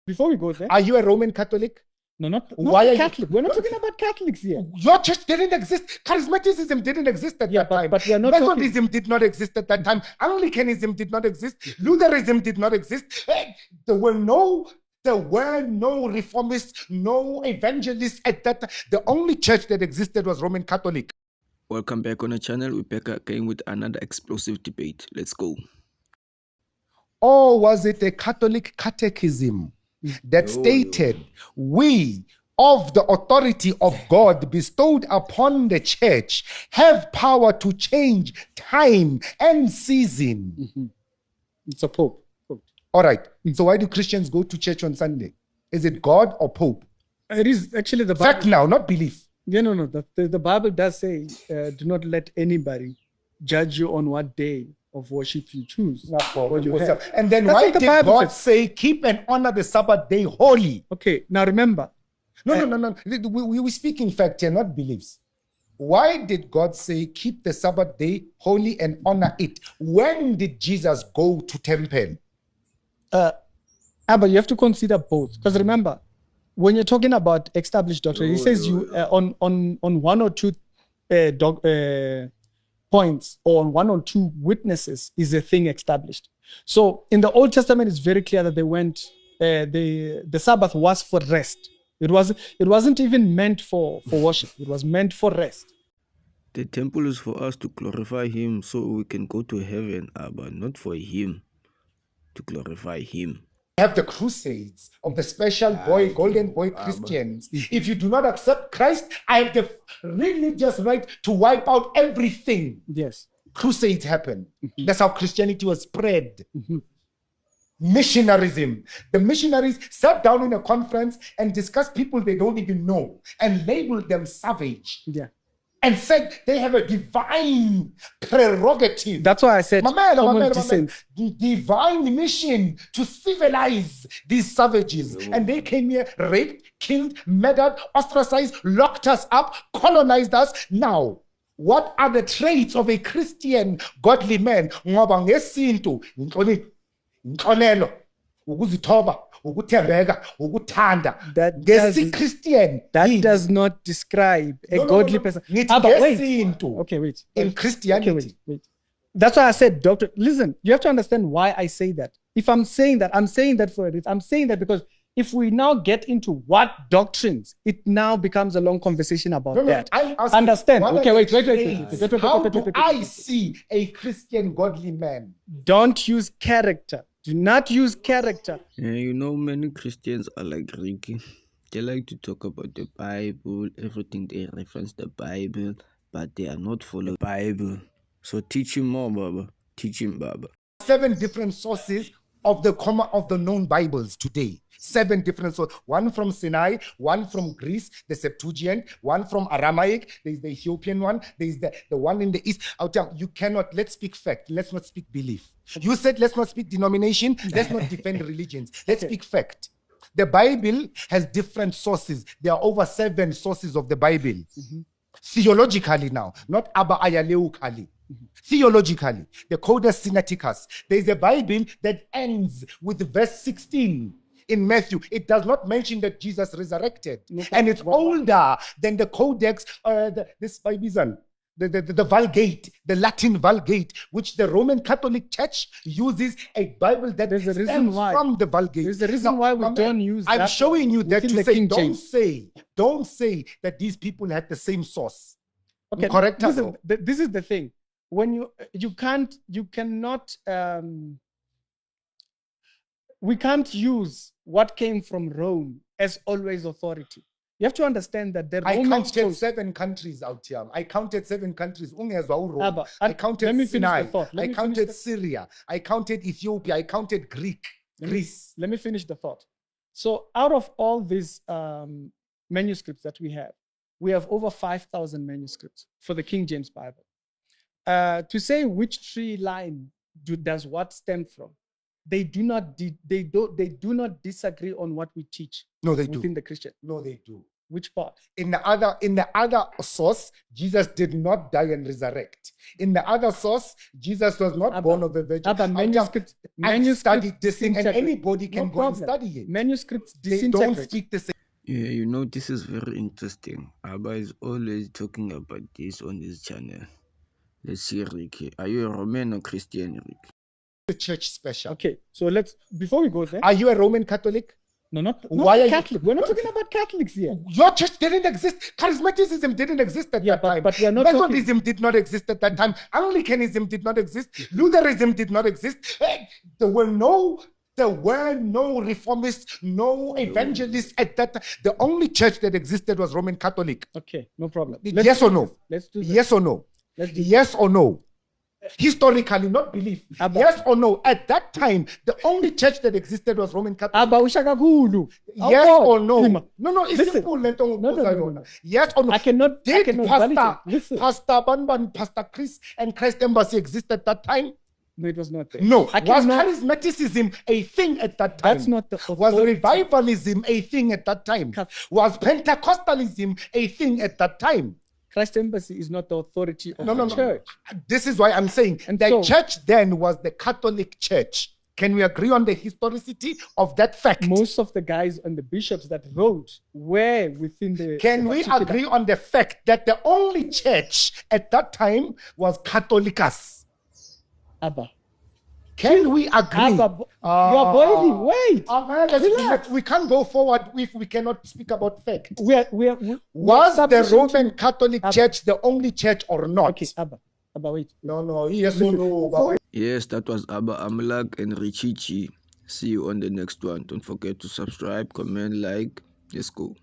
Before we go there, Are you a Roman Catholic? no, not Why are you- Catholic. We're not talking about Catholics here. Your church didn't exist. Charismaticism didn't exist at that time. but we are not talking. Methodism did not exist at that time. Anglicanism did not exist. Lutheranism did not exist. There were no reformists, no evangelists at that time. The only church that existed was Roman Catholic. Welcome back on the channel. We're back again with another explosive debate. Let's go. Or was it a Catholic catechism that stated, we of the authority of God bestowed upon the church have power to change time and season? It's a Pope. All right. So why do Christians go to church on Sunday? Is it God or Pope? It is actually the Bible. Fact now, not belief. Yeah, no. The Bible does say, do not let anybody judge you on what day of worship you choose. Or you have. And then That's why what the did Bible God says. say, keep and honor the Sabbath day holy? Okay, now remember. No. We speak in fact here, not beliefs. Why did God say, keep the Sabbath day holy and honor it? When did Jesus go to temple? Abba, you have to consider both. Because remember, when you're talking about established doctrine, he says you on one or two points or on one or two witnesses is a thing established. So in the Old Testament, it's very clear that they went. The Sabbath was for rest. It wasn't even meant for worship. It was meant for rest. The temple is for us to glorify Him so we can go to heaven, but not for Him to glorify Him. Have the crusades of the special boy, golden boy Christians. If you do not accept Christ, I have the religious right to wipe out everything. Yes. Crusades happen. That's how Christianity was spread. Missionarism. The missionaries sat down in a conference and discussed people they don't even know and labeled them savage. Yeah. And said they have a divine prerogative. That's why I said common descent. The divine mission to civilize these savages. And they came here, raped, killed, murdered, ostracized, locked us up, colonized us. Now, what are the traits of a Christian godly man? Ngoba ngesintu, inhlonelo, ukuzithoba, ukuthembeka, ukuthanda. Christian. That does not describe a godly person. Okay, wait. In Christianity. Okay, wait. That's why I said, doctor, listen, you have to understand why I say that. If I'm saying that, I'm saying that for a reason. I'm saying that because if we now get into what doctrines, it now becomes a long conversation about that. Understand? Okay, wait. How do I see a Christian godly man? Don't use character. Do not use character. You know, many Christians are like Ricky. They like to talk about the Bible, everything they reference the Bible, but they are not following the Bible. So teach him more, Baba. Teach him, Baba. 7 different sources of the known Bibles today. 7 different sources. One from Sinai, one from Greece, the Septuagint, one from Aramaic, there's the Ethiopian one, there's the one in the East. I'll tell you, let's speak fact, let's not speak belief. You said let's not speak denomination, let's not defend religions. Let's speak fact. The Bible has different sources. There are over 7 sources of the Bible. Theologically now, not Abba Amlak. Theologically, the Codex Sinaiticus. There is a Bible that ends with verse 16 in Matthew. It does not mention that Jesus resurrected. And it's older than the Codex, this Bible, the Vulgate, the Latin Vulgate, which the Roman Catholic Church uses a Bible that stems from the Vulgate. There's a reason why we don't use that. I'm showing you that to say, don't say that these people had the same source. Okay, correct? Listen, this is the thing. When we can't use what came from Rome as always authority. You have to understand that the Romans counted 7 countries out here. I counted 7 countries. I counted Sinai. I counted Syria. I counted Ethiopia. I counted Greece. Let me finish the thought. So out of all these manuscripts that we have over 5,000 manuscripts for the King James Bible. To say which tree line does what stem from, they do not disagree on what we teach. No, they do. Within the Christian. No, they do. Which part? In the other source, Jesus did not die and resurrect. In the other source, Jesus was not born of a virgin. Abba, I've studied this thing, and disintegrate. anybody can No go and problem. study it. Manuscripts They don't disintegrate. speak the same. Yeah, you know, this is very interesting. Abba is always talking about this on his channel. Let's see, Ricky. Are you a Roman or Christian, Ricky? The church special. Okay, so before we go there. Are you a Roman Catholic? No, not Why are you- Catholic. We're not talking about Catholics here. Your church didn't exist. Charismaticism didn't exist at that time. But we are not talking. Methodism did not exist at that time. Anglicanism did not exist. Lutheranism did not exist. There were no reformists, no evangelists at that time. The only church that existed was Roman Catholic. Okay, no problem. Yes or no? Let's do this. Yes or no? Let's do Yes or no? Historically, not belief. Abba. Yes or no? At that time, the only church that existed was Roman Catholic. Abba ushakakhulu. Yes or no? Lima. No, it's Listen. simple. No. Yes or no? I cannot Did validate. Listen. Pastor Banban, Pastor Chris, and Christ Embassy exist at that time? No, it was not there. No. I Was cannot. charismaticism a thing at that time? That's not the Was authority. revivalism a thing at that time? Was Pentecostalism a thing at that time? Christ Embassy is not the authority of No. the church. This is why I'm saying And the so- church then was the Catholic Church. Can we agree on the historicity of that fact? Most of the guys and the bishops that wrote were within the. Can the we particular- agree on the fact that the only church at that time was Catholicus? Abba. Can we agree? Abba, you're boiling. Wait. Relax. We can't go forward if we cannot speak about fact. Was Was the Roman Catholic Abba. Church the only church or not? Okay, Abba, wait. No. Yes or no? Yes, that was Abba Amlak and Richichi. See you on the next one. Don't forget to subscribe, comment, like. Let's go.